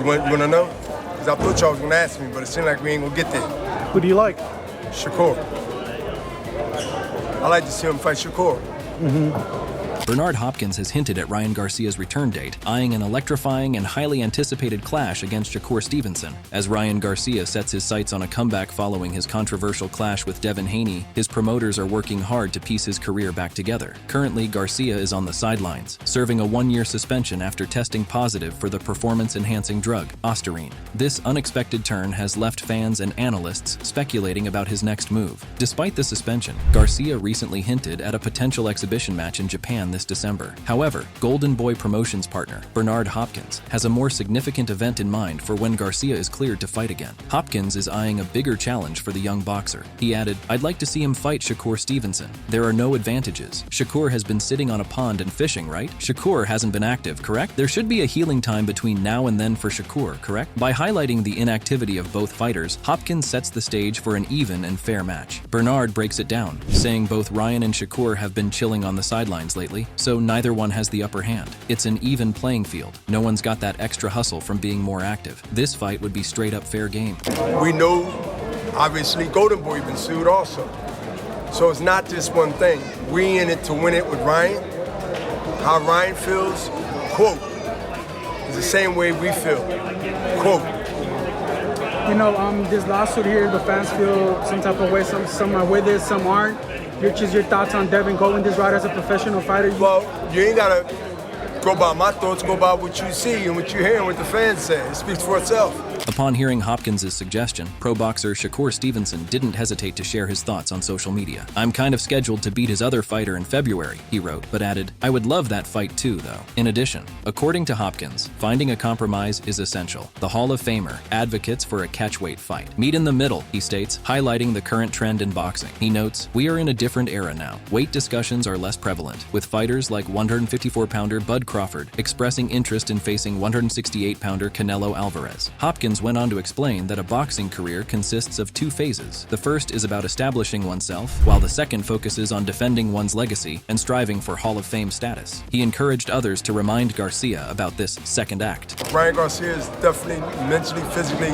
wanna know? Because I thought y'all was gonna ask me, but it seemed like we ain't gonna get there. Who do you like? Shakur. I like to see him fight Shakur. Bernard Hopkins has hinted at Ryan Garcia's return date, eyeing an electrifying and highly anticipated clash against Shakur Stevenson. As Ryan Garcia sets his sights on a comeback following his controversial clash with Devin Haney, his promoters are working hard to piece his career back together. Currently, Garcia is on the sidelines, serving a one-year suspension after testing positive for the performance-enhancing drug, Ostarine. This unexpected turn has left fans and analysts speculating about his next move. Despite the suspension, Garcia recently hinted at a potential exhibition match in Japan this December. However, Golden Boy Promotions partner Bernard Hopkins has a more significant event in mind for when Garcia is cleared to fight again. Hopkins is eyeing a bigger challenge for the young boxer. He added, "I'd like to see him fight Shakur Stevenson. There are no advantages. Shakur has been sitting on a pond and fishing, right? Shakur hasn't been active, correct? There should be a healing time between now and then for Shakur, correct?" By highlighting the inactivity of both fighters, Hopkins sets the stage for an even and fair match. Bernard breaks it down, saying both Ryan and Shakur have been chilling on the sidelines lately, so neither one has the upper hand. It's an even playing field. No one's got that extra hustle from being more active. This fight would be straight up fair game. We know, obviously, Golden Boy been sued also. So it's not just one thing. We in it to win it with Ryan. How Ryan feels, quote, is the same way we feel, quote. This lawsuit here, the fans feel some type of way. Some are with it, some aren't. Just your thoughts on Devin going this route as a professional fighter? Well, you ain't gotta go by my thoughts, go by what you see and what you hear and what the fans say. It speaks for itself. Upon hearing Hopkins' suggestion, pro boxer Shakur Stevenson didn't hesitate to share his thoughts on social media. "I'm kind of scheduled to beat his other fighter in February," he wrote, but added, "I would love that fight too, though." In addition, according to Hopkins, finding a compromise is essential. The Hall of Famer advocates for a catchweight fight. "Meet in the middle," he states, highlighting the current trend in boxing. He notes, "We are in a different era now. Weight discussions are less prevalent, with fighters like 154-pounder Bud Crawford expressing interest in facing 168-pounder Canelo Alvarez." Hopkins went on to explain that a boxing career consists of two phases. The first is about establishing oneself, while the second focuses on defending one's legacy and striving for Hall of Fame status. He encouraged others to remind Garcia about this second act. Ryan Garcia is definitely mentally, physically,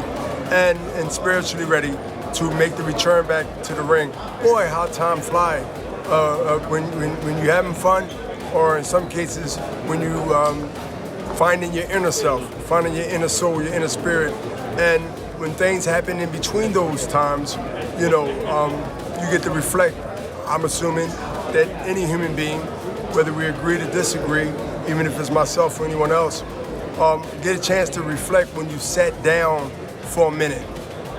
and spiritually ready to make the return back to the ring. Boy, how time flies when you're having fun, or in some cases when you finding your inner self, finding your inner soul, your inner spirit. And when things happen in between those times, you get to reflect. I'm assuming that any human being, whether we agree to disagree, even if it's myself or anyone else, get a chance to reflect when you sat down for a minute.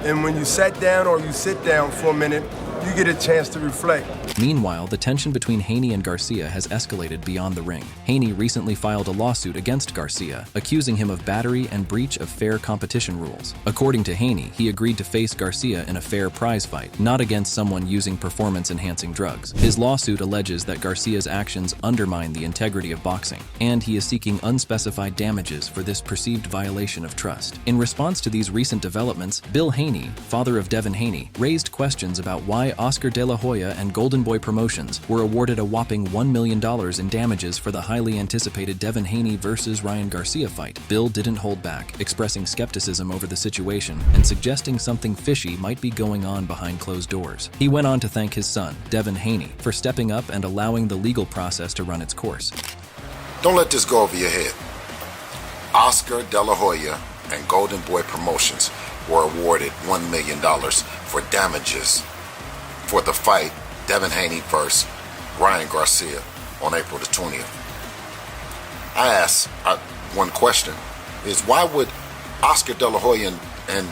And when you sat down or you sit down for a minute, you get a chance to reflect. Meanwhile, the tension between Haney and Garcia has escalated beyond the ring. Haney recently filed a lawsuit against Garcia, accusing him of battery and breach of fair competition rules. According to Haney, he agreed to face Garcia in a fair prize fight, not against someone using performance-enhancing drugs. His lawsuit alleges that Garcia's actions undermine the integrity of boxing, and he is seeking unspecified damages for this perceived violation of trust. In response to these recent developments, Bill Haney, father of Devin Haney, raised questions about why Oscar De La Hoya and Golden Boy Promotions were awarded a whopping $1 million in damages for the highly anticipated Devin Haney versus Ryan Garcia fight. Bill didn't hold back, expressing skepticism over the situation and suggesting something fishy might be going on behind closed doors. He went on to thank his son, Devin Haney, for stepping up and allowing the legal process to run its course. Don't let this go over your head. Oscar De La Hoya and Golden Boy Promotions were awarded $1 million for damages for the fight Devin Haney versus Ryan Garcia on April the 20th. I ask one question, is why would Oscar De La Hoya and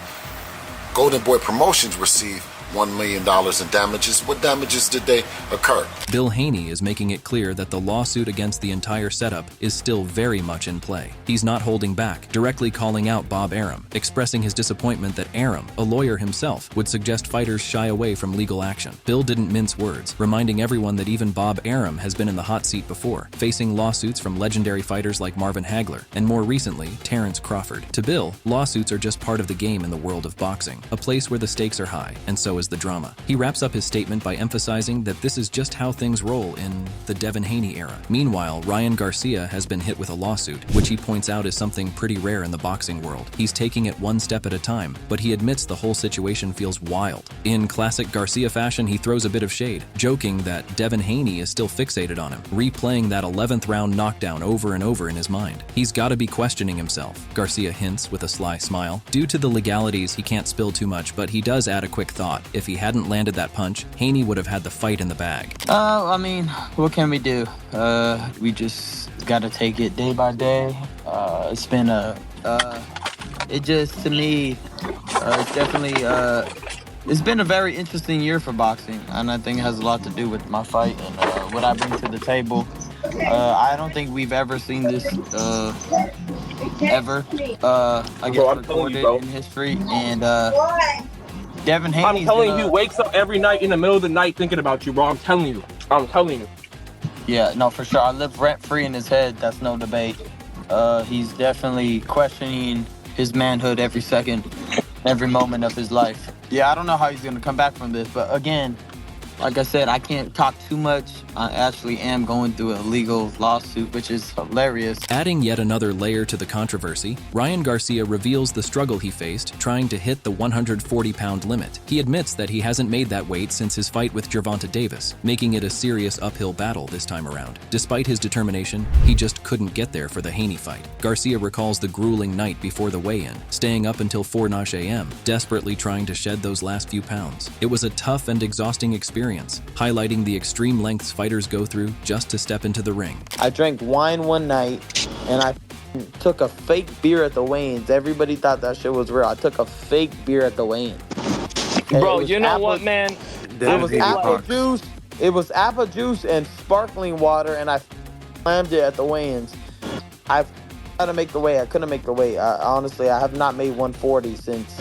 Golden Boy Promotions receive $1 million in damages? What damages did they occur? Bill Haney is making it clear that the lawsuit against the entire setup is still very much in play. He's not holding back, directly calling out Bob Arum, expressing his disappointment that Arum, a lawyer himself, would suggest fighters shy away from legal action. Bill didn't mince words, reminding everyone that even Bob Arum has been in the hot seat before, facing lawsuits from legendary fighters like Marvin Hagler, and more recently, Terrence Crawford. To Bill, lawsuits are just part of the game in the world of boxing, a place where the stakes are high, and so is the drama. He wraps up his statement by emphasizing that this is just how things roll in the Devin Haney era. Meanwhile, Ryan Garcia has been hit with a lawsuit, which he points out is something pretty rare in the boxing world. He's taking it one step at a time, but he admits the whole situation feels wild. In classic Garcia fashion, he throws a bit of shade, joking that Devin Haney is still fixated on him, replaying that 11th round knockdown over and over in his mind. He's got to be questioning himself, Garcia hints with a sly smile. Due to the legalities, he can't spill too much, but he does add a quick thought. If he hadn't landed that punch, Haney would have had the fight in the bag. I mean, what can we do? We just gotta take it day by day. It's been it just, to me, it's definitely, it's been a very interesting year for boxing, and I think it has a lot to do with my fight and what I bring to the table. I don't think we've ever seen this, ever, I guess, recorded in history, and Devin Haney's I'm telling you, he wakes up every night in the middle of the night thinking about you, bro. I'm telling you. Yeah, no, for sure. I live rent-free in his head. That's no debate. He's definitely questioning his manhood every second, every moment of his life. Yeah, I don't know how he's going to come back from this, but again, like I said, I can't talk too much. I actually am going through a legal lawsuit, which is hilarious. Adding yet another layer to the controversy, Ryan Garcia reveals the struggle he faced trying to hit the 140-pound limit. He admits that he hasn't made that weight since his fight with Gervonta Davis, making it a serious uphill battle this time around. Despite his determination, he just couldn't get there for the Haney fight. Garcia recalls the grueling night before the weigh-in, staying up until 4 a.m., desperately trying to shed those last few pounds. It was a tough and exhausting experience, highlighting the extreme lengths fighters go through just to step into the ring. I drank wine one night, and I took a fake beer at the weigh-ins. Everybody thought that shit was real. I took a fake beer at the weigh-in. Bro, you know what, man? It was apple juice. It was apple juice and sparkling water, and I slammed it at the weigh-ins. I had to make the weight. I couldn't make the weight. Honestly, I have not made 140 since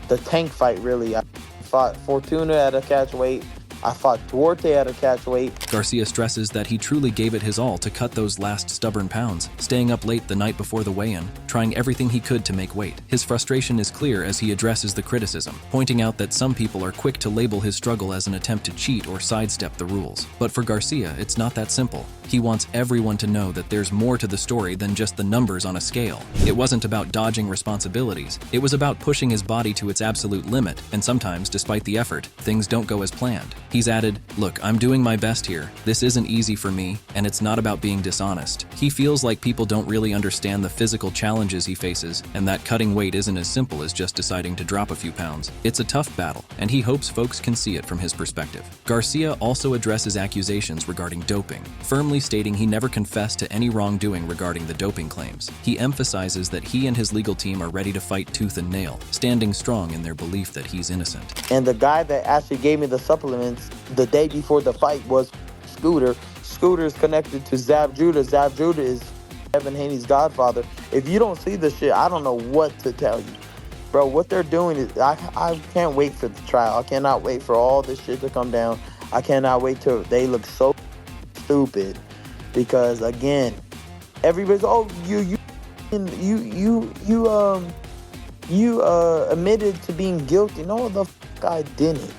the Tank fight, really. I fought Fortuna at a catch weight. I fought Duarte at a catch weight. Garcia stresses that he truly gave it his all to cut those last stubborn pounds, staying up late the night before the weigh-in, trying everything he could to make weight. His frustration is clear as he addresses the criticism, pointing out that some people are quick to label his struggle as an attempt to cheat or sidestep the rules. But for Garcia, it's not that simple. He wants everyone to know that there's more to the story than just the numbers on a scale. It wasn't about dodging responsibilities. It was about pushing his body to its absolute limit, and sometimes, despite the effort, things don't go as planned. He's added, "Look, I'm doing my best here. This isn't easy for me, and it's not about being dishonest." He feels like people don't really understand the physical challenges he faces, and that cutting weight isn't as simple as just deciding to drop a few pounds. It's a tough battle, and he hopes folks can see it from his perspective. Garcia also addresses accusations regarding doping, firmly stating he never confessed to any wrongdoing regarding the doping claims. He emphasizes that he and his legal team are ready to fight tooth and nail, standing strong in their belief that he's innocent. And the guy that actually gave me the supplements the day before the fight was Scooter. Scooter is connected to Zab Judah. Zab Judah is Devin Haney's godfather. If you don't see this shit, I don't know what to tell you. Bro, what they're doing is, I can't wait for the trial. I cannot wait for all this shit to come down. I cannot wait till they look so stupid. Because again, everybody's, oh, you admitted to being guilty. No, the fuck I didn't.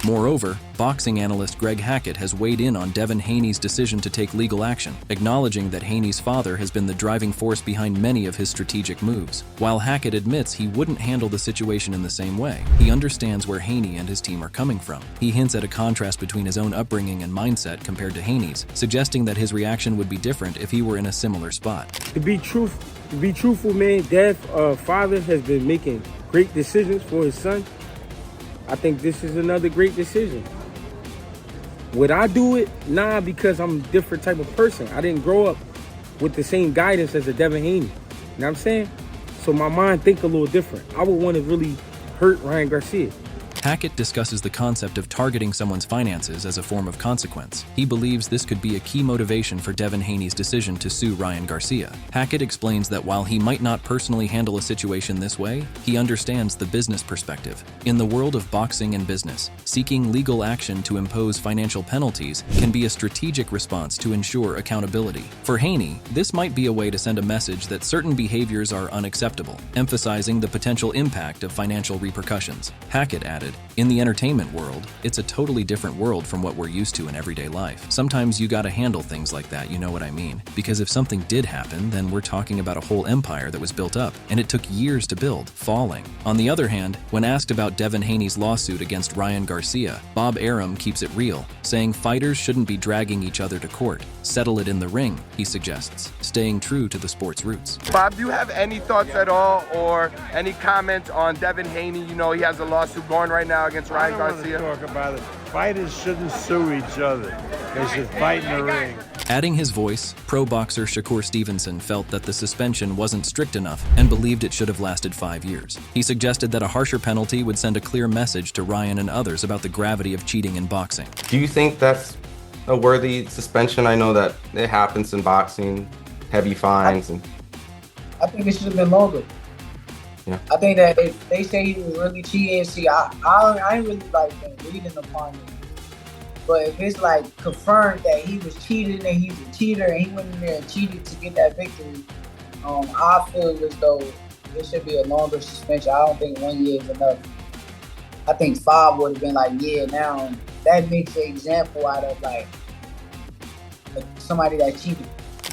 Moreover, boxing analyst Greg Hackett has weighed in on Devin Haney's decision to take legal action, acknowledging that Haney's father has been the driving force behind many of his strategic moves. While Hackett admits he wouldn't handle the situation in the same way, he understands where Haney and his team are coming from. He hints at a contrast between his own upbringing and mindset compared to Haney's, suggesting that his reaction would be different if he were in a similar spot. To be truthful, man, Dad's father has been making great decisions for his son. I think this is another great decision. Would I do it? Nah, because I'm a different type of person. I didn't grow up with the same guidance as a Devin Haney. You know what I'm saying? So my mind think a little different. I would want to really hurt Ryan Garcia. Hackett discusses the concept of targeting someone's finances as a form of consequence. He believes this could be a key motivation for Devin Haney's decision to sue Ryan Garcia. Hackett explains that while he might not personally handle a situation this way, he understands the business perspective. In the world of boxing and business, seeking legal action to impose financial penalties can be a strategic response to ensure accountability. For Haney, this might be a way to send a message that certain behaviors are unacceptable, emphasizing the potential impact of financial repercussions. Hackett added, added, "In the entertainment world, it's a totally different world from what we're used to in everyday life. Sometimes you gotta handle things like that, you know what I mean? Because if something did happen, then we're talking about a whole empire that was built up, and it took years to build, falling." On the other hand, when asked about Devin Haney's lawsuit against Ryan Garcia, Bob Arum keeps it real, saying fighters shouldn't be dragging each other to court. Settle it in the ring, he suggests, staying true to the sport's roots. Bob, do you have any thoughts at all or any comments on Devin Haney? You know, he has a lawsuit going right now against Ryan Garcia. I don't want to talk about it. Fighters shouldn't sue each other. They should fight in the ring. Adding his voice, pro boxer Shakur Stevenson felt that the suspension wasn't strict enough and believed it should have lasted 5 years. He suggested that a harsher penalty would send a clear message to Ryan and others about the gravity of cheating in boxing. Do you think that's a worthy suspension? I know that it happens in boxing, heavy fines. I think it should have been longer. Yeah. I think that if they say he was really cheating, see, I ain't really like been reading upon it. But if it's like confirmed that he was cheating and he's a cheater and he went in there and cheated to get that victory, I feel as though it should be a longer suspension. I don't think 1 year is enough. I think 5 would have been like, yeah, now that makes an example out of like somebody that cheated.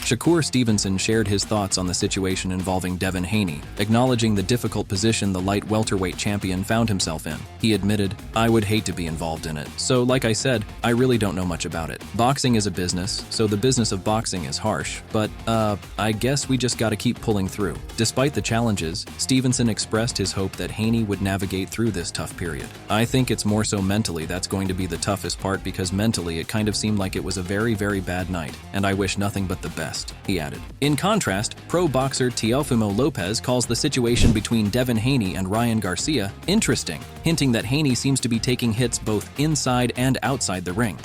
Shakur Stevenson shared his thoughts on the situation involving Devin Haney, acknowledging the difficult position the light welterweight champion found himself in. He admitted, "I would hate to be involved in it. So like I said, I really don't know much about it. Boxing is a business, so the business of boxing is harsh, but I guess we just gotta keep pulling through." Despite the challenges, Stevenson expressed his hope that Haney would navigate through this tough period. "I think it's more so mentally that's going to be the toughest part, because mentally it kind of seemed like it was a very, very bad night, and I wish nothing but the best," he added. In contrast, pro boxer Teofimo Lopez calls the situation between Devin Haney and Ryan Garcia interesting, hinting that Haney seems to be taking hits both inside and outside the ring.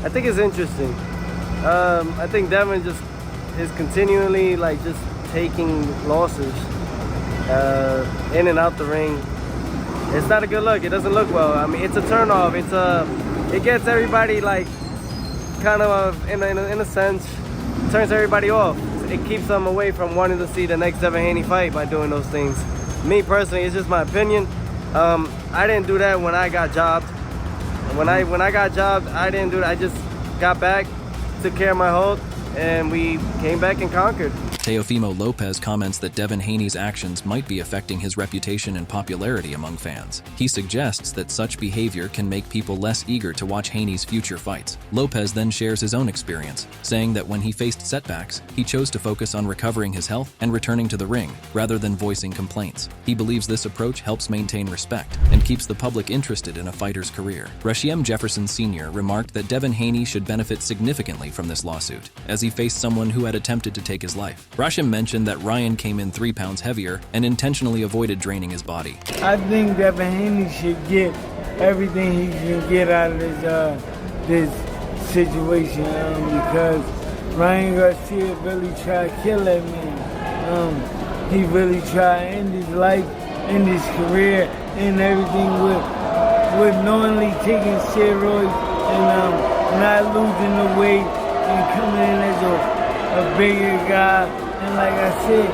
I think it's interesting. I think Devin just is continually like just taking losses in and out the ring. It's not a good look. It doesn't look well. I mean, it's a turnoff. It gets everybody like kind of in a sense, turns everybody off. It keeps them away from wanting to see the next Devin Haney fight by doing those things. Me personally, it's just my opinion. I didn't do that when I got jobbed. When I got jobbed, I didn't do that. I just got back, took care of my hold, and we came back and conquered. Teofimo Lopez comments that Devin Haney's actions might be affecting his reputation and popularity among fans. He suggests that such behavior can make people less eager to watch Haney's future fights. Lopez then shares his own experience, saying that when he faced setbacks, he chose to focus on recovering his health and returning to the ring, rather than voicing complaints. He believes this approach helps maintain respect and keeps the public interested in a fighter's career. Rasheem Jefferson Sr. remarked that Devin Haney should benefit significantly from this lawsuit, as he faced someone who had attempted to take his life. Rasheem mentioned that Ryan came in 3 pounds heavier and intentionally avoided draining his body. I think Devin Haney should get everything he can get out of this situation because Ryan Garcia really tried to kill that man. He really tried to end his life, end his career, and everything with knowingly taking steroids and not losing the weight and coming in as a bigger guy. And like I said,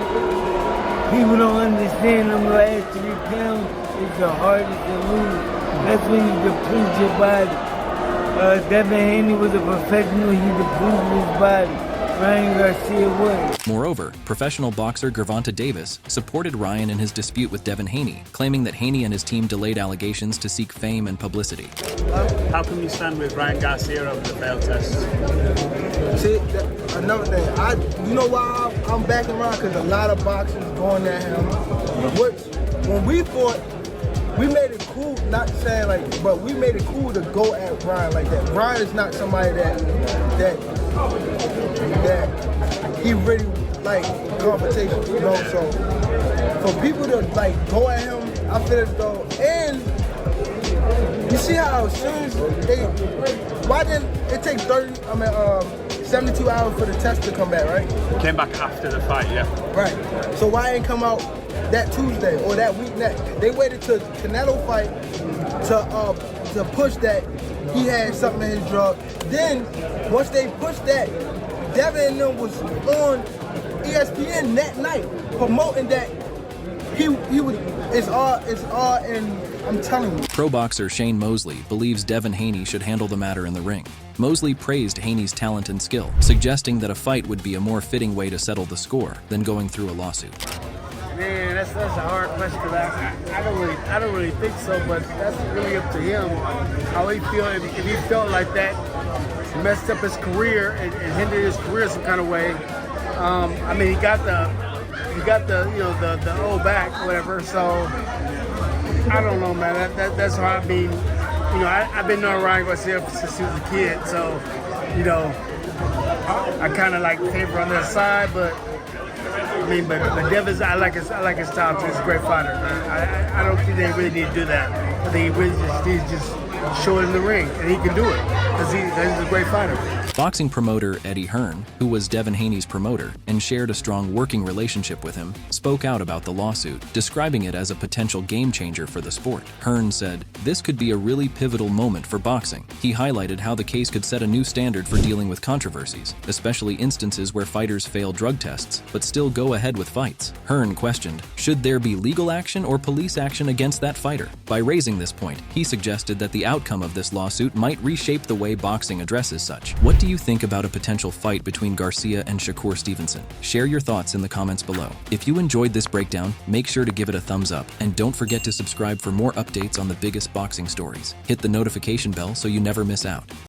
people don't understand them last 3 pounds is the hardest to lose. That's when you deplete your body. Devin Haney was a professional, he depleted his body. Ryan Garcia was. Moreover, professional boxer Gervonta Davis supported Ryan in his dispute with Devin Haney, claiming that Haney and his team delayed allegations to seek fame and publicity. How can you stand with Ryan Garcia over the failed test? See, another thing, you know why I'm backing Ryan? Because a lot of boxers going at him. When we fought, we made it cool, not saying like, but we made it cool to go at Ryan like that. Ryan is not somebody that he really like confrontation, you know. So for people to like go at him, I feel as though, and you see how as soon as why didn't it take 72 hours for the test to come back, right? Came back after the fight, yeah. Right. So why ain't come out that Tuesday or that week next? They waited till Canelo fight to push that he had something in his drug. Then once they pushed that, Devin and them was on ESPN that night promoting that he was it's all in I'm telling you. Pro boxer Shane Mosley believes Devin Haney should handle the matter in the ring. Mosley praised Haney's talent and skill, suggesting that a fight would be a more fitting way to settle the score than going through a lawsuit. Man, that's a hard question. I don't really think so, but that's really up to him. How he feel if he felt like that messed up his career and hindered his career some kind of way. I mean, he got the the old back, whatever. So I don't know, man. That's how I mean. I've been knowing Ryan Garcia since he was a kid, so I kind of like favor on that side, but. I mean, but Devin's, I like his style too. He's a great fighter. I don't think they really need to do that. I think he really just needs to just show it in the ring, and he can do it because he's a great fighter. Boxing promoter Eddie Hearn, who was Devin Haney's promoter and shared a strong working relationship with him, spoke out about the lawsuit, describing it as a potential game changer for the sport. Hearn said, "This could be a really pivotal moment for boxing." He highlighted how the case could set a new standard for dealing with controversies, especially instances where fighters fail drug tests but still go ahead with fights. Hearn questioned, should there be legal action or police action against that fighter? By raising this point, he suggested that the outcome of this lawsuit might reshape the way boxing addresses such. What do you think about a potential fight between Garcia and Shakur Stevenson? Share your thoughts in the comments below. If you enjoyed this breakdown, make sure to give it a thumbs up and don't forget to subscribe for more updates on the biggest boxing stories. Hit the notification bell so you never miss out.